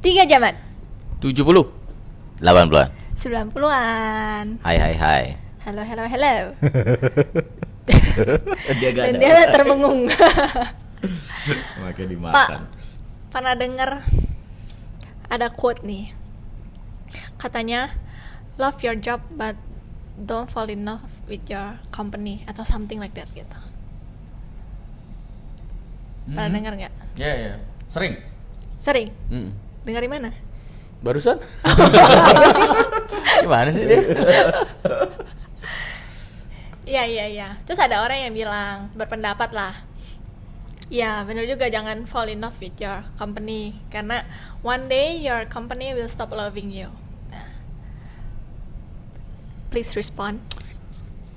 3 jaman 70 80-an 90-an. Hai Halo. dia gak Dan ada dia termengung. makanya dimakan. Pak, pernah dengar ada quote nih. Katanya, love your job but don't fall in love with your company atau something like that gitu. Pernah dengar nggak? Ya sering Sering. Dengar di mana? barusan. Gimana sih dia? Iya. Terus ada orang yang bilang, berpendapat lah. Ya, benar juga, jangan fall in love with your company karena one day your company will stop loving you. Nah, please respond.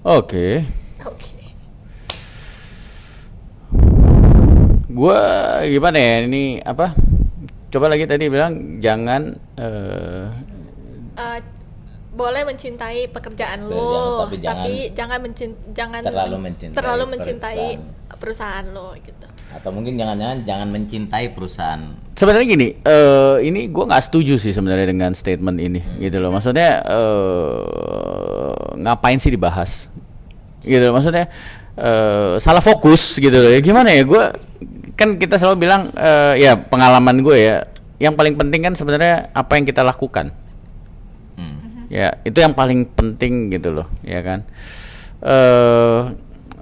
Oke. Gua gimana ya, ini apa? Coba lagi tadi bilang jangan Boleh mencintai pekerjaan lo, tapi jangan terlalu mencintai perusahaan lo gitu. Atau mungkin jangan mencintai perusahaan. Sebenarnya gini, ini gue nggak setuju sih sebenarnya dengan statement ini, gitu loh. Maksudnya ngapain sih dibahas, gitu loh. Maksudnya salah fokus, gitu loh. Ya gimana ya, gue kan kita selalu bilang ya pengalaman gue ya, yang paling penting kan sebenarnya apa yang kita lakukan. Ya itu yang paling penting gitu loh, ya kan.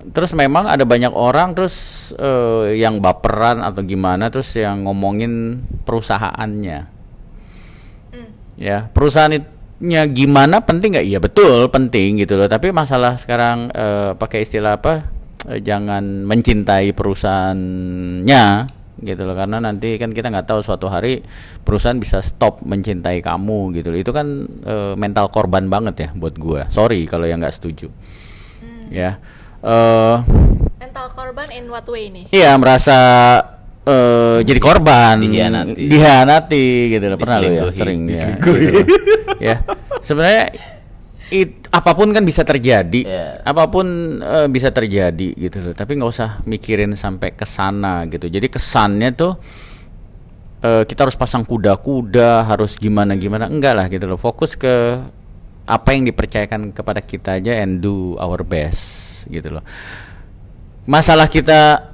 Terus memang ada banyak orang terus yang baperan atau gimana, terus yang ngomongin perusahaannya. Ya perusahaannya gimana penting nggak? Iya betul penting gitu loh. Tapi masalah sekarang pakai istilah apa? Jangan mencintai perusahaannya gitu loh, karena nanti kan kita nggak tahu suatu hari perusahaan bisa stop mencintai kamu gitu loh. Itu kan mental korban banget ya buat gua. Sorry kalau yang nggak setuju. Ya. Mental korban in what way nih? Iya, merasa jadi korban, dihianati gitu loh. Pernah lo ya sering ya. Gitu. Ya. Sebenarnya apapun kan bisa terjadi, apapun bisa terjadi gitu loh. Tapi nggak usah mikirin sampai ke sana gitu. Jadi kesannya tuh kita harus pasang kuda-kuda, harus gimana, enggak lah gitu loh. Fokus ke apa yang dipercayakan kepada kita aja and do our best gitu loh. Masalah kita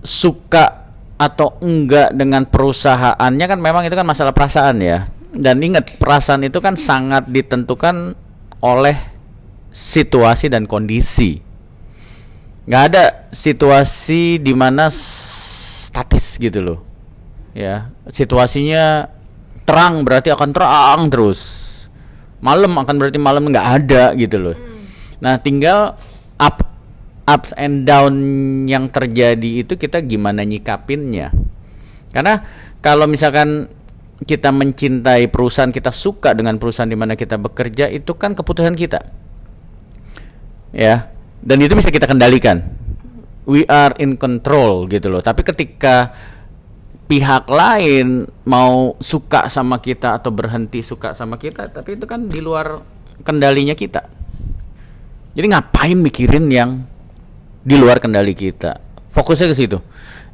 suka atau enggak dengan perusahaannya kan memang itu kan masalah perasaan ya. Dan ingat, perasaan itu kan sangat ditentukan oleh situasi dan kondisi. Nggak ada situasi di mana statis gitu loh. Ya, situasinya terang berarti akan terang terus. Malam akan berarti malam, nggak ada gitu loh. Nah, tinggal ups and down yang terjadi itu kita gimana nyikapinnya. Karena kalau misalkan kita mencintai perusahaan, kita suka dengan perusahaan di mana kita bekerja, itu kan keputusan kita. Ya. Dan itu bisa kita kendalikan. We are in control gitu loh. Tapi ketika pihak lain mau suka sama kita atau berhenti suka sama kita, tapi itu kan di luar kendalinya kita. Jadi ngapain mikirin yang di luar kendali kita? Fokusnya ke situ.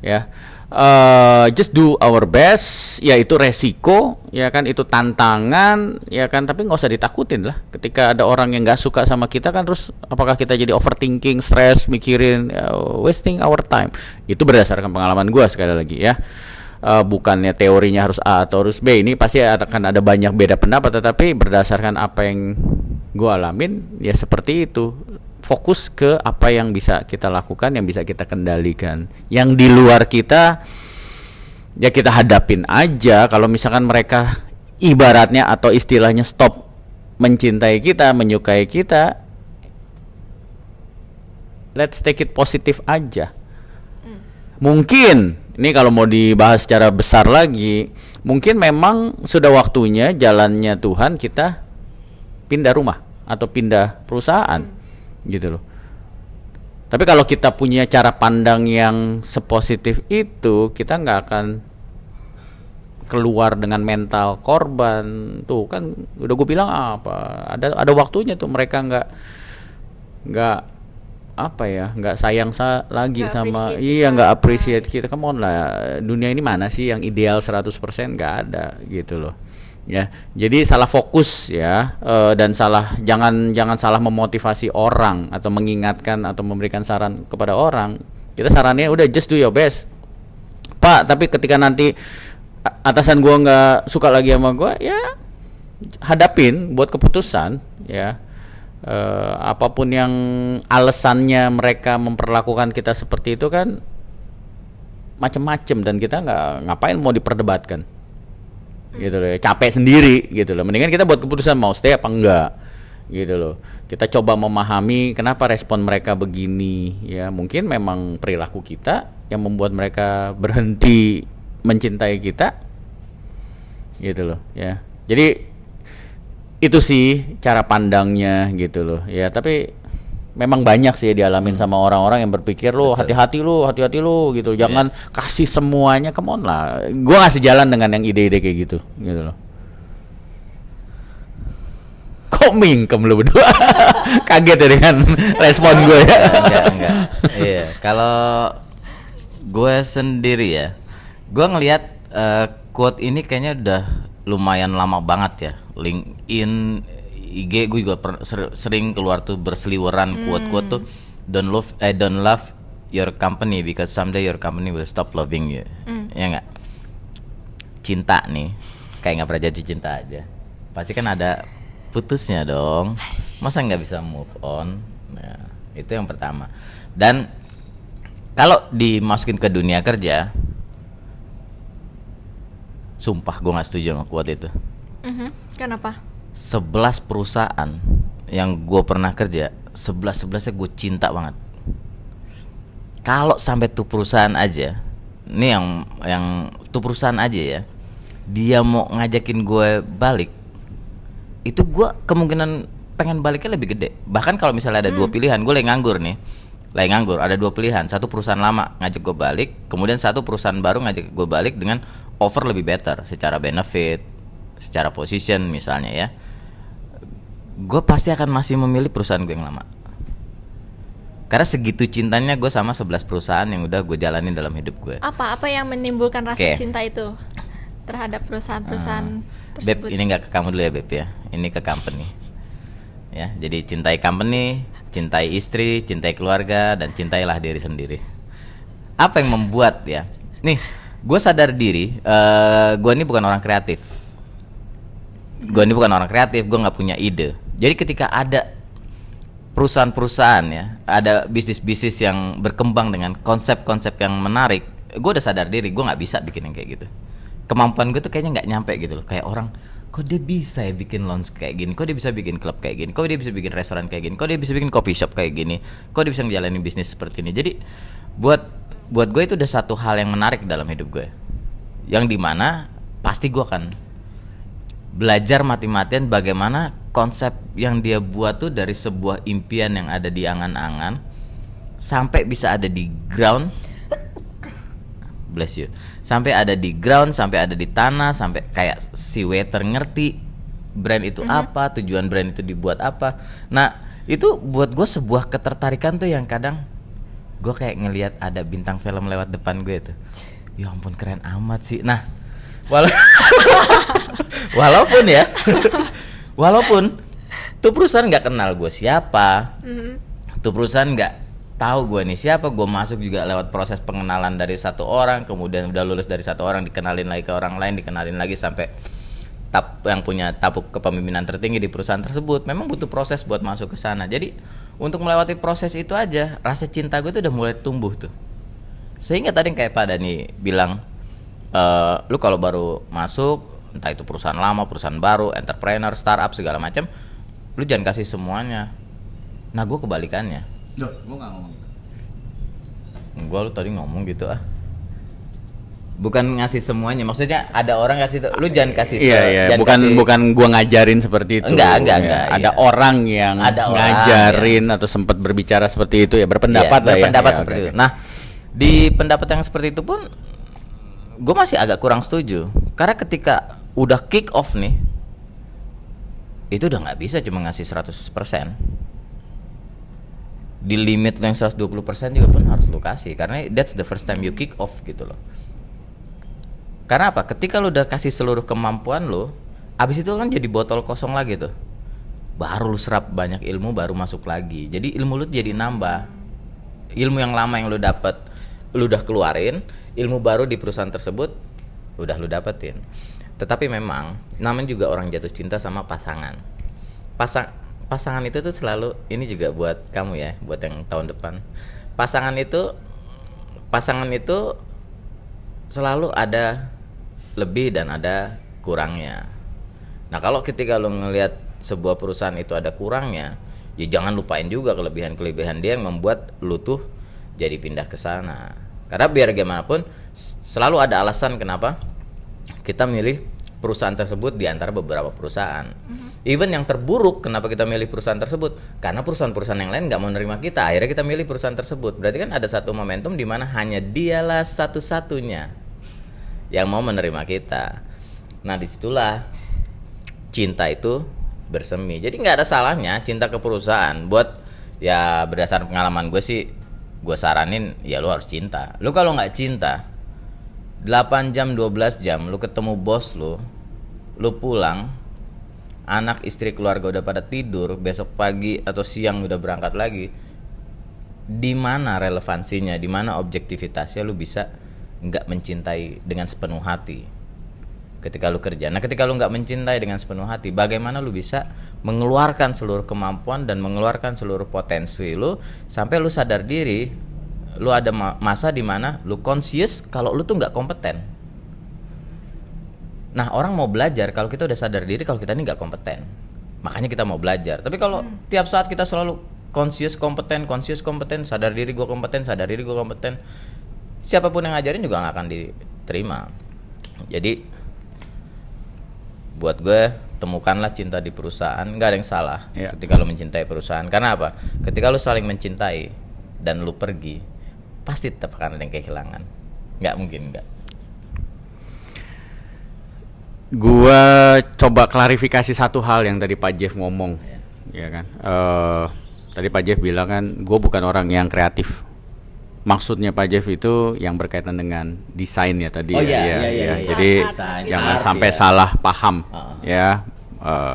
Ya. Just do our best, ya itu resiko, ya kan, itu tantangan, ya kan, tapi nggak usah ditakutin lah. Ketika ada orang yang nggak suka sama kita kan, terus apakah kita jadi overthinking, stress, mikirin, wasting our time. Itu berdasarkan pengalaman gue sekali lagi ya. Bukannya teorinya harus A atau harus B, ini pasti akan ada banyak beda pendapat, tetapi berdasarkan apa yang gue alamin ya seperti itu. Fokus ke apa yang bisa kita lakukan, yang bisa kita kendalikan. Yang di luar kita ya kita hadapin aja. Kalau misalkan mereka ibaratnya atau istilahnya stop mencintai kita, menyukai kita, let's take it positif aja. Mungkin ini kalau mau dibahas secara besar lagi, mungkin memang sudah waktunya jalannya Tuhan kita pindah rumah atau pindah perusahaan gitu loh. Tapi kalau kita punya cara pandang yang sepositif itu, kita nggak akan keluar dengan mental korban. Tuh kan udah gue bilang apa, ada waktunya tuh mereka nggak nggak sayang lagi Nggak sama appreciate kita. nggak appreciate kita. Come on lah, dunia ini mana sih yang ideal 100%, nggak ada gitu loh ya. Jadi salah fokus ya, dan jangan salah memotivasi orang atau mengingatkan atau memberikan saran kepada orang. Kita sarannya udah just do your best Pak, tapi ketika nanti atasan gua nggak suka lagi sama gua, ya hadapin, buat keputusan ya. Apapun yang alasannya mereka memperlakukan kita seperti itu kan macem-macem, dan kita nggak ngapain mau diperdebatkan gitu loh, capek sendiri gitu loh. Mendingan kita buat keputusan mau stay apa enggak gitu loh. Kita coba memahami kenapa respon mereka begini ya. Mungkin memang perilaku kita yang membuat mereka berhenti mencintai kita gitu loh ya. Jadi itu sih cara pandangnya gitu loh ya. Tapi memang banyak sih dialamin sama orang-orang yang berpikir lo hati-hati lo gitu. Jangan kasih semuanya, come on lah. Gua ngasih jalan dengan yang ide-ide kayak gitu loh. Kok mingkem lu berdua? Kaget ya dengan respon gue ya. Enggak. Iya, kalau gue sendiri ya, gue ngelihat quote ini kayaknya udah lumayan lama banget ya. LinkedIn, IG gue juga sering keluar tuh berseliweran quote-quote tuh, don't love your company because someday your company will stop loving you. Ya nggak? Cinta nih kayak nggak pernah jatuh cinta aja, pasti kan ada putusnya dong. Masa nggak bisa move on? Nah, itu yang pertama. Dan kalau dimasukin ke dunia kerja, sumpah gue nggak setuju sama quote itu. Kenapa? 11 perusahaan yang gue pernah kerja, 11-11nya gue cinta banget. Kalau sampai tuh perusahaan aja, nih yang tuh perusahaan aja ya, dia mau ngajakin gue balik, itu gue kemungkinan pengen baliknya lebih gede. Bahkan kalau misalnya ada dua pilihan, gue lagi nganggur, ada dua pilihan. Satu perusahaan lama ngajak gue balik, kemudian satu perusahaan baru ngajak gue balik dengan offer lebih better secara benefit, secara position misalnya ya. Gue pasti akan masih memilih perusahaan gue yang lama, karena segitu cintanya gue sama 11 perusahaan yang udah gue jalanin dalam hidup gue. Apa yang menimbulkan rasa cinta itu terhadap perusahaan-perusahaan tersebut? Beb, ini nggak ke kamu dulu ya Beb ya, ini ke company ya. Jadi cintai company, cintai istri, cintai keluarga, dan cintailah diri sendiri. Apa yang membuat ya, nih gue sadar diri, gue ini bukan orang kreatif. Gue nggak punya ide. Jadi ketika ada perusahaan-perusahaan ya, ada bisnis-bisnis yang berkembang dengan konsep-konsep yang menarik, gue udah sadar diri gue nggak bisa bikin yang kayak gitu. Kemampuan gue tuh kayaknya nggak nyampe gitu loh. Kayak orang, kok dia bisa ya bikin lounge kayak gini, kok dia bisa bikin klub kayak gini, kok dia bisa bikin restoran kayak gini, kok dia bisa bikin coffee shop kayak gini, kok dia bisa ngejalanin bisnis seperti ini. Jadi buat gue itu udah satu hal yang menarik dalam hidup gue, yang dimana pasti gue akan belajar mati-matian bagaimana konsep yang dia buat tuh dari sebuah impian yang ada di angan-angan sampai bisa ada di ground. Bless you. Sampai ada di ground, sampai ada di tanah, sampai kayak si waiter ngerti brand itu apa, tujuan brand itu dibuat apa. Nah, itu buat gue sebuah ketertarikan tuh yang kadang gue kayak ngelihat ada bintang film lewat depan gue tuh. Ya ampun, keren amat sih. Nah, walaupun tuh perusahaan nggak kenal gue siapa, tuh perusahaan nggak tahu gue nih siapa. Gue masuk juga lewat proses pengenalan dari satu orang, kemudian udah lulus dari satu orang, dikenalin lagi ke orang lain, dikenalin lagi sampai yang punya tabuk kepemimpinan tertinggi di perusahaan tersebut. Memang butuh proses buat masuk ke sana. Jadi untuk melewati proses itu aja, rasa cinta gue tuh udah mulai tumbuh tuh. Sehingga tadi kayak Pak Dani bilang, lu kalau baru masuk, entah itu perusahaan lama, perusahaan baru, entrepreneur, startup segala macam, lu jangan kasih semuanya. Nah, gue kebalikannya. Loh, gue nggak ngomong. Gue lu tadi ngomong gitu ah. Bukan ngasih semuanya, maksudnya ada orang kasih, lu jangan kasih. Iya. Bukan gua ngajarin seperti itu. Enggak. Ada orang yang ngajarin atau sempat berbicara seperti itu ya, berpendapat lah ya. Berpendapat seperti itu. Nah, di pendapat yang seperti itu pun gue masih agak kurang setuju, karena ketika udah kick off nih, itu udah nggak bisa cuma ngasih 100%. di limit lo yang 120% juga pun harus lo kasih, karena that's the first time you kick off gitu loh. Karena apa? Ketika lo udah kasih seluruh kemampuan lo, abis itu kan jadi botol kosong lagi tuh, baru lo serap banyak ilmu, baru masuk lagi. Jadi ilmu lo jadi nambah, ilmu yang lama yang lo dapet lo udah keluarin, ilmu baru di perusahaan tersebut udah lo dapetin. Tetapi memang namanya juga orang jatuh cinta sama pasangan. Pasangan itu tuh selalu, ini juga buat kamu ya, buat yang tahun depan. Pasangan itu selalu ada lebih dan ada kurangnya. Nah, kalau ketika lo ngelihat sebuah perusahaan itu ada kurangnya, ya jangan lupain juga kelebihan-kelebihan dia yang membuat lo tuh jadi pindah ke sana. Karena biar gimana pun selalu ada alasan kenapa kita milih perusahaan tersebut di antara beberapa perusahaan. Even yang terburuk, kenapa kita milih perusahaan tersebut? Karena perusahaan-perusahaan yang lain nggak mau nerima kita. Akhirnya kita milih perusahaan tersebut. Berarti kan ada satu momentum di mana hanya dialah satu-satunya yang mau menerima kita. Nah, disitulah cinta itu bersemi. Jadi nggak ada salahnya cinta ke perusahaan. Buat ya berdasarkan pengalaman gue sih, gue saranin ya lu harus cinta. Lu kalau nggak cinta, 8 jam 12 jam lu ketemu bos lu pulang, anak istri keluarga udah pada tidur, besok pagi atau siang udah berangkat lagi. Di mana relevansinya, di mana objektivitasnya lu bisa nggak mencintai dengan sepenuh hati ketika lu kerja. Nah, ketika lu nggak mencintai dengan sepenuh hati, bagaimana lu bisa mengeluarkan seluruh kemampuan dan mengeluarkan seluruh potensi lu sampai lu sadar diri, lu ada masa di mana lu conscious kalau lu tuh nggak kompeten. Nah, orang mau belajar kalau kita udah sadar diri kalau kita ini nggak kompeten. Makanya kita mau belajar. Tapi kalau tiap saat kita selalu conscious kompeten, sadar diri gue kompeten, siapapun yang ngajarin juga nggak akan diterima. Jadi buat gue, temukanlah cinta di perusahaan. Nggak ada yang salah ketika lu mencintai perusahaan. Karena apa? Ketika lu saling mencintai dan lu pergi, pasti tetap akan ada yang kehilangan. Nggak mungkin nggak. Gua coba klarifikasi satu hal yang tadi Pak Jeff ngomong, ya kan? Tadi Pak Jeff bilang kan, gue bukan orang yang kreatif. Maksudnya Pak Jeff itu yang berkaitan dengan desain ya tadi. Iya. Jadi jangan sampai salah paham, ya.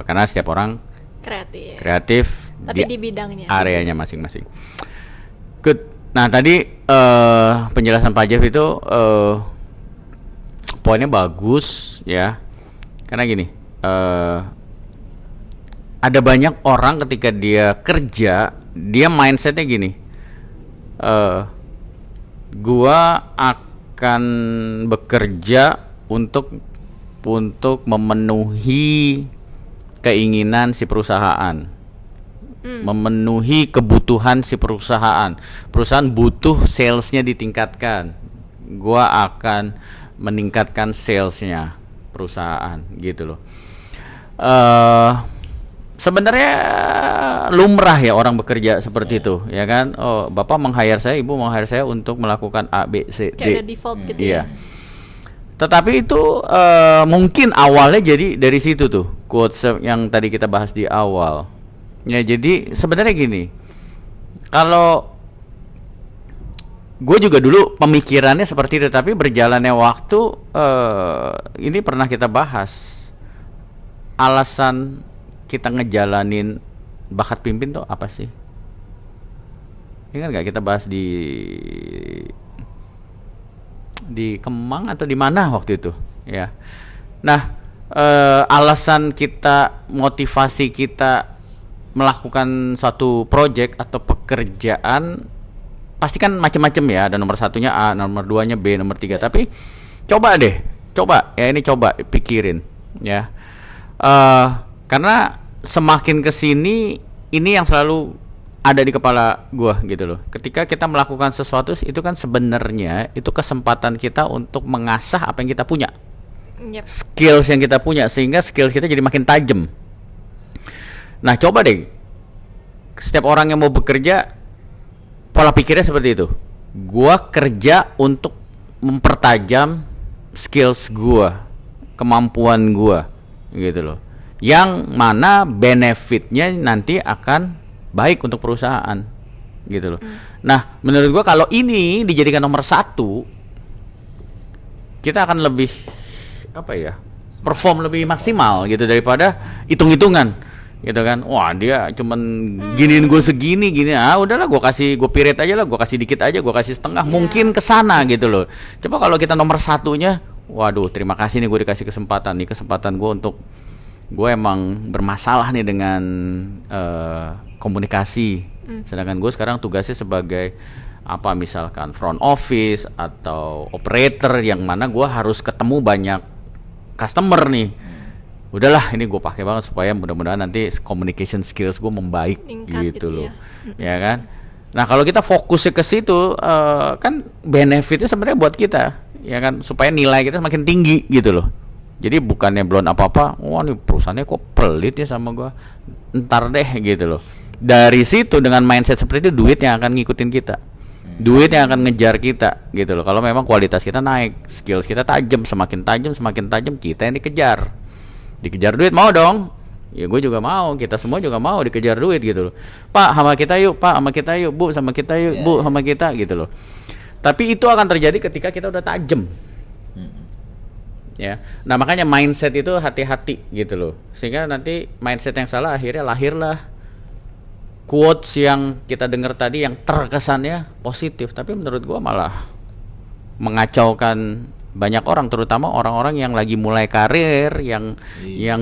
Karena setiap orang kreatif tapi di bidangnya, areanya masing-masing. Good. Nah, tadi penjelasan Pak Jeff itu poinnya bagus ya. Karena gini, ada banyak orang ketika dia kerja, dia mindsetnya gini, gua akan bekerja untuk memenuhi keinginan si perusahaan, memenuhi kebutuhan si perusahaan. Perusahaan butuh salesnya ditingkatkan, gua akan meningkatkan salesnya perusahaan gitu loh. Sebenarnya lumrah ya orang bekerja seperti itu, ya kan? Oh, bapak meng-hire saya, ibu meng-hire saya untuk melakukan A, B, C, D. Kayak default gitu ya. Tetapi itu mungkin awalnya jadi dari situ tuh quotes yang tadi kita bahas di awal. Ya, jadi sebenarnya gini, kalau gue juga dulu pemikirannya seperti itu, tapi berjalannya waktu ini pernah kita bahas, alasan kita ngejalanin bakat pimpin tuh apa sih? Ini kan nggak kita bahas di Kemang atau di mana waktu itu, ya. Nah, alasan kita, motivasi kita melakukan suatu project atau pekerjaan pasti kan macam-macam ya. Ada nomor satunya A, nomor duanya B, nomor 3. Tapi coba pikirin ya. Karena semakin kesini ini yang selalu ada di kepala gua gitu loh. Ketika kita melakukan sesuatu itu kan sebenarnya itu kesempatan kita untuk mengasah apa yang kita punya. Skills yang kita punya, sehingga skills kita jadi makin tajam. Nah, coba deh, setiap orang yang mau bekerja pola pikirnya seperti itu. Gua kerja untuk mempertajam skills gua, kemampuan gua gitu loh. Yang mana benefitnya nanti akan baik untuk perusahaan. gitu loh. Nah, menurut gua kalau ini dijadikan nomor 1, kita akan lebih perform lebih maksimal gitu daripada hitung-hitungan gitu kan. Wah, dia cuman giniin gue segini gini, udahlah gue pirit aja lah, gue kasih dikit aja, gue kasih setengah, mungkin kesana gitu loh. Coba kalau kita nomor 1-nya, waduh terima kasih nih gue dikasih kesempatan gue untuk, gue emang bermasalah nih dengan komunikasi, sedangkan gue sekarang tugasnya sebagai misalkan front office atau operator yang mana gue harus ketemu banyak customer nih. Udahlah ini gue pakai banget supaya mudah-mudahan nanti communication skills gue membaik gitu loh. Ya kan. Nah kalau kita fokusnya ke situ, kan benefitnya sebenarnya buat kita, ya kan, supaya nilai kita semakin tinggi gitu loh. Jadi bukannya belum apa-apa, wah nih perusahaannya kok pelit ya sama gue, ntar deh gitu loh. Dari situ dengan mindset seperti itu, duit yang akan ngikutin kita, duit yang akan ngejar kita gitu loh. Kalau memang kualitas kita naik, skills kita semakin tajam kita yang dikejar duit, mau dong. Ya gue juga mau, kita semua juga mau dikejar duit gitu loh. Pak sama kita yuk, Bu sama kita yuk, Bu sama kita gitu loh. Tapi itu akan terjadi ketika kita udah tajam. Ya. Nah, makanya mindset itu hati-hati gitu loh. Sehingga nanti mindset yang salah akhirnya lahirlah quotes yang kita dengar tadi yang terkesannya positif, tapi menurut gua malah mengacaukan banyak orang, terutama orang-orang yang lagi mulai karir, yang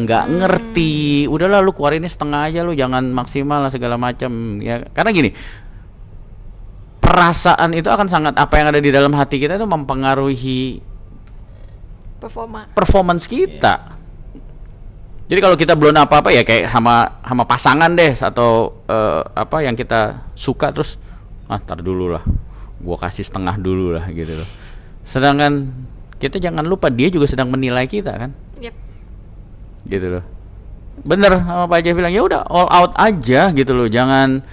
nggak ngerti. Udahlah lu keluarinnya setengah aja, lu jangan maksimal lah segala macam ya. Karena gini, perasaan itu akan sangat, apa yang ada di dalam hati kita itu mempengaruhi performance kita. Jadi kalau kita belum apa-apa ya kayak sama pasangan deh, atau yang kita suka, terus tar dulu lah, gua kasih setengah dulu lah gitu loh. Sedangkan kita jangan lupa dia juga sedang menilai kita kan. Yep. Gitu loh. Bener sama Pak Ajay bilang, ya udah all out aja gitu loh. Jangan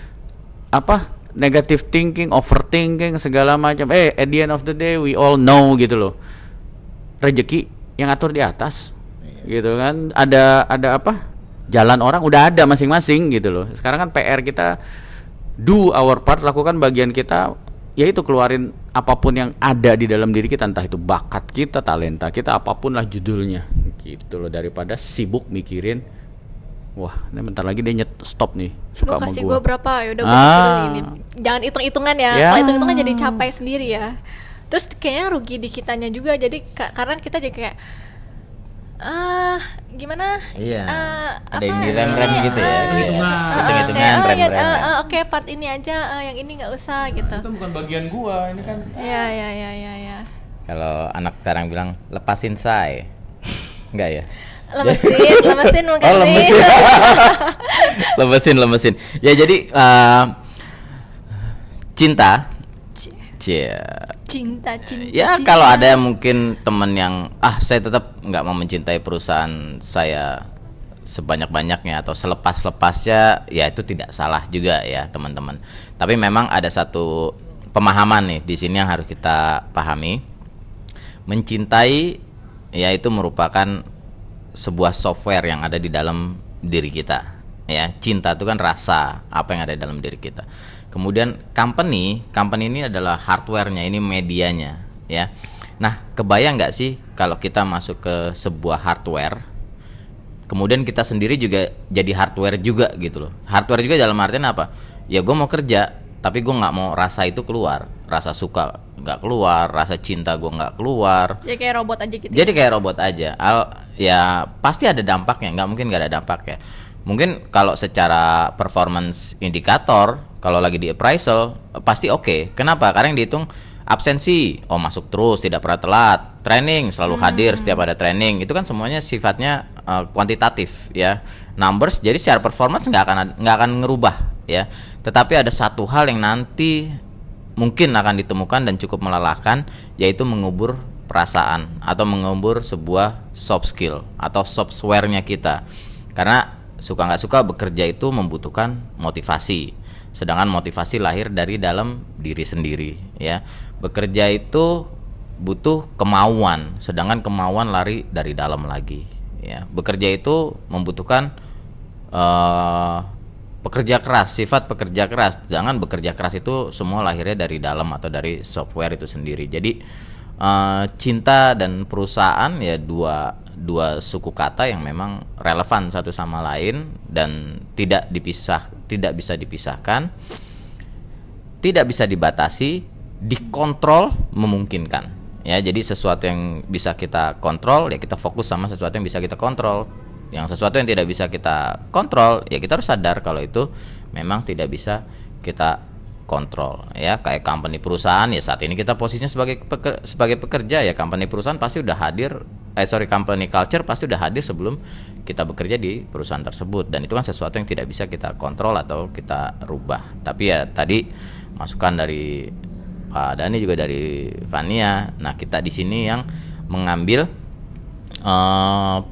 negative thinking, overthinking segala macam. At the end of the day we all know gitu loh. Rezeki yang atur di atas. Gitu kan. Ada jalan orang udah ada masing-masing gitu loh. Sekarang kan PR kita, do our part, lakukan bagian kita, yaitu keluarin apapun yang ada di dalam diri kita, entah itu bakat kita, talenta kita, apapun lah judulnya gitu loh, daripada sibuk mikirin wah ini bentar lagi dia stop nih suka sama kasih gue berapa, ya udah gue ini. Jangan hitung-hitungan ya. Kalau hitung-hitungan jadi capai sendiri ya. Terus kayaknya rugi di kitanya juga, jadi karena kita jadi kayak gimana? Iya. Ada yang direm-rem gitu ya. Hitung-hitungan rem-rem. Oke, part ini aja, yang ini nggak usah gitu. Itu bukan bagian gua, ini kan. Iya. Kalau anak sekarang bilang lepasin say. Enggak ya? Lemesin mungkin. Oh, lemesin. Ya jadi cinta. Ya kalau ada mungkin teman yang saya tetap nggak mau mencintai perusahaan saya sebanyak-banyaknya atau selepas-lepasnya, ya itu tidak salah juga ya teman-teman. Tapi memang ada satu pemahaman nih di sini yang harus kita pahami. Mencintai yaitu merupakan sebuah software yang ada di dalam diri kita. Ya, cinta itu kan rasa apa yang ada di dalam diri kita. Kemudian company ini adalah hardware-nya, ini medianya, ya. Nah, kebayang nggak sih kalau kita masuk ke sebuah hardware, kemudian kita sendiri juga jadi hardware juga gitu loh. Hardware juga dalam artian apa? Ya gue mau kerja, tapi gue nggak mau rasa itu keluar, rasa suka nggak keluar, rasa cinta gue nggak keluar. Jadi kayak robot aja gitu. Jadi kayak robot aja. Ya pasti ada dampaknya, nggak mungkin nggak ada dampaknya. Mungkin kalau secara performance indikator, kalau lagi di appraisal pasti oke. Kenapa? Karena yang dihitung absensi, masuk terus, tidak pernah telat, training selalu hadir setiap ada training. Itu kan semuanya sifatnya kuantitatif ya, numbers. Jadi secara performance nggak akan ngerubah ya. Tetapi ada satu hal yang nanti mungkin akan ditemukan dan cukup melelahkan, yaitu mengubur perasaan atau mengubur sebuah soft skill atau software-nya kita. Karena suka nggak suka bekerja itu membutuhkan motivasi, sedangkan motivasi lahir dari dalam diri sendiri ya. Bekerja itu butuh kemauan, sedangkan kemauan lari dari dalam lagi ya. Bekerja itu membutuhkan pekerja keras, sifat pekerja keras. Jangan bekerja keras itu semua lahirnya dari dalam atau dari software itu sendiri. Jadi cinta dan perusahaan ya dua suku kata yang memang relevan satu sama lain dan tidak bisa dipisahkan, tidak bisa dibatasi, dikontrol memungkinkan. Ya, jadi sesuatu yang bisa kita kontrol ya kita fokus sama sesuatu yang bisa kita kontrol. Yang sesuatu yang tidak bisa kita kontrol ya kita harus sadar kalau itu memang tidak bisa kita kontrol. Ya, kayak company perusahaan ya saat ini kita posisinya sebagai pekerja ya, company perusahaan pasti udah hadir company culture pasti udah hadir sebelum kita bekerja di perusahaan tersebut, dan itu kan sesuatu yang tidak bisa kita kontrol atau kita rubah. Tapi ya tadi masukan dari Pak Dhani juga dari Fania. Nah, kita di sini yang mengambil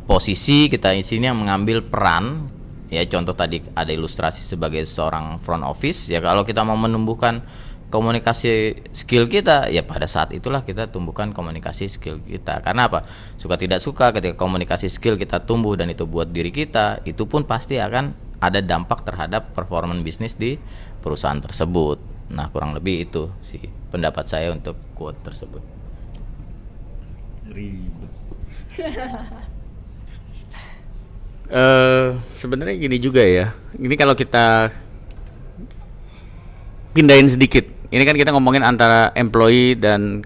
posisi, kita di sini yang mengambil peran. Ya, contoh tadi ada ilustrasi sebagai seorang front office. Ya, kalau kita mau menumbuhkan komunikasi skill kita, ya pada saat itulah kita tumbuhkan komunikasi skill kita. Karena apa? Suka tidak suka ketika komunikasi skill kita tumbuh dan itu buat diri kita, itu pun pasti akan ada dampak terhadap performance bisnis di perusahaan tersebut. Nah, kurang lebih itu sih pendapat saya untuk quote tersebut. Ribet. Sebenarnya gini juga ya. Ini kalau kita pindahin sedikit, ini kan kita ngomongin antara employee dan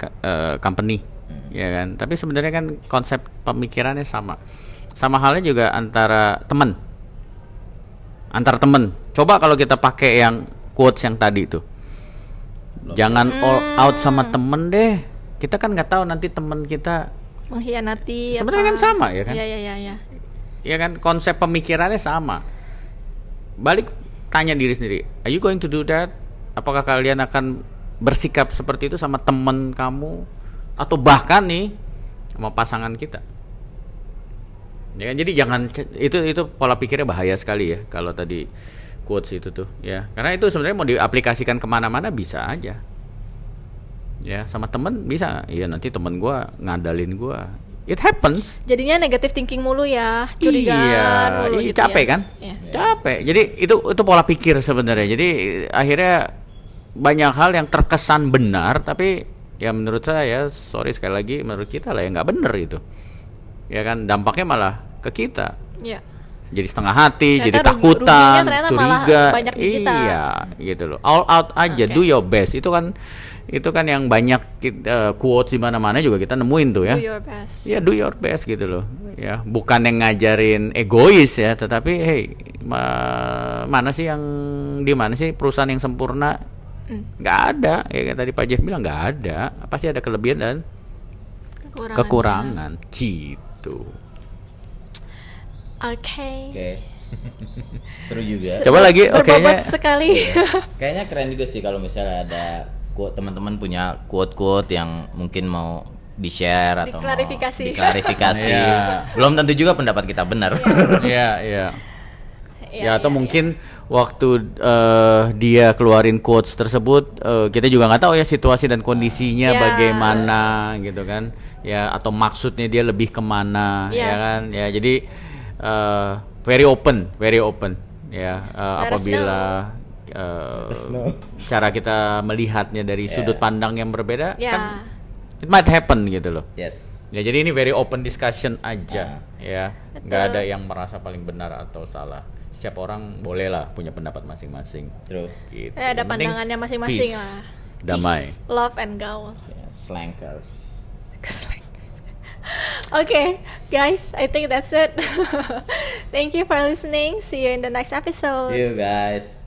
company, ya kan. Tapi sebenarnya kan konsep pemikirannya sama. Sama halnya juga antara teman. Coba kalau kita pakai yang quotes yang tadi itu, jangan all out sama temen deh. Kita kan nggak tahu nanti temen kita mengkhianati. Sebenarnya kan sama ya kan. Iya. Ya kan, konsep pemikirannya sama. Balik tanya diri sendiri, are you going to do that? Apakah kalian akan bersikap seperti itu sama teman kamu atau bahkan nih sama pasangan kita? Ya kan, jadi jangan itu pola pikirnya bahaya sekali ya kalau tadi quotes itu tuh ya. Karena itu sebenarnya mau diaplikasikan kemana-mana bisa aja. Ya, sama teman bisa. Iya, nanti teman gua ngandalin gua. It happens. Jadinya negative thinking mulu ya, curigaan mulu gitu capek ya. Kan? Yeah. Capek. Jadi itu pola pikir sebenarnya. Jadi akhirnya banyak hal yang terkesan benar, tapi ya menurut saya, sorry sekali lagi, menurut kita lah ya nggak benar itu. Ya kan, dampaknya malah ke kita. Iya. Yeah. Jadi setengah hati, ternyata jadi takutan, curiga. Banyak di kita. Iya, gitu loh. All out aja, do your best. Itu kan yang banyak quotes di mana-mana juga kita nemuin tuh ya. Do your best. Ya, do your best gitu loh. Ya, bukan yang ngajarin egois ya, tetapi hey, mana sih perusahaan yang sempurna? Nggak ada. Ya tadi Pak Jeff bilang nggak ada. Pasti ada kelebihan dan kekurangan. Gitu. Oke. Seru juga. Coba lagi, berbobot sekali. Kayaknya keren juga sih kalau misalnya ada quote, teman-teman punya quote-quote yang mungkin mau di-share atau diklarifikasi. Belum tentu juga pendapat kita benar. Iya. Ya, atau mungkin waktu dia keluarin quotes tersebut, kita juga nggak tahu ya situasi dan kondisinya bagaimana gitu kan. Ya, atau maksudnya dia lebih kemana, ya kan. Ya, jadi very open ya, apabila cara kita melihatnya dari sudut pandang yang berbeda kan it might happen gitu loh. Yes. Ya, jadi ini very open discussion aja ya. Nggak ada yang merasa paling benar atau salah. Setiap orang bolehlah punya pendapat masing-masing. True. Gitu. Ada pandangannya masing-masing peace, lah. Damai. Peace, love and gaul. Slankers. Okay, guys, I think that's it. Thank you for listening. See you in the next episode. See you guys.